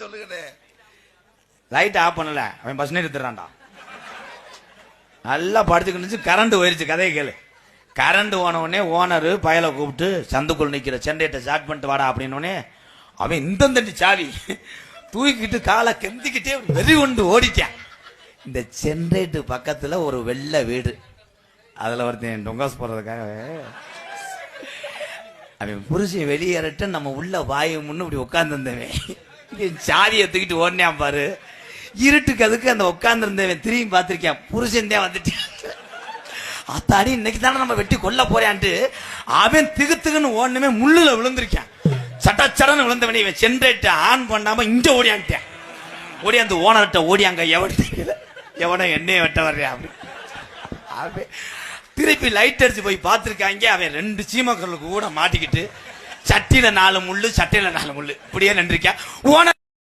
சொல்லுங்கண்ணே. Light off பண்ணல, அவன் பஸ் நிறுத்துறான்டா. நல்லா படுத்துக்கிட்டு கரண்ட் போயிருச்சு. கதையை கேளு. கரண்ட் போன உடனே ஓனரு பயலை கூப்பிட்டு சந்துக்குள் நிக்கிற சென்டேட்டை ஸ்டார்ட் பண்ணிட்டு வாடா அப்படின்னு அவன் இந்த சாவி தூக்கிட்டு காலை கெந்திக்கிட்டே வெறி கொண்டு ஓடிட்டான். இந்த சென்டேட்டு பக்கத்துல ஒரு வெள்ளை வீடு, அதுல ஒருத்தன் டொங்காஸ் போறதுக்காக அவன் புருஷன் வெளியேறட்டு நம்ம உள்ள வாயு முன்னு இப்படி உட்கார்ந்துருந்தவன் சாதியை தூக்கிட்டு ஓடினான் பாரு. இருட்டுக்கு அதுக்கு அந்த உட்கார்ந்து இருந்தவன் திரும்பி பார்த்திருக்கான், புருஷன் தான் வந்துட்டு அத்தாடி இன்னைக்கு தானே நம்ம வெட்டி கொல்ல போறான்ட்டு அவன் திகுத்துக்குன்னு ஓடணுமே முள்ளுல விழுந்திருக்கான். சட்டச்சடன்னு விழுந்தவனே இவன் சென்ட்ரேட் ஆன் பண்ணாம இங்க ஓடியான்ட்டான். ஓடியாந்து ஓனர்கிட்ட ஓடியாங்க, எவனோ எண்ணெயை வெட்ட வர்றியா அப்படி திருப்பி லைட் அடிச்சு போய் பார்த்திருக்காங்க. அவன் 2 சீமக்கர்களுக்கு கூட மாட்டிக்கிட்டு சட்டியில 4 முள்ளு சட்டையில 4 முள்ளு இப்படியே நின்றுருக்கான். ஓனர்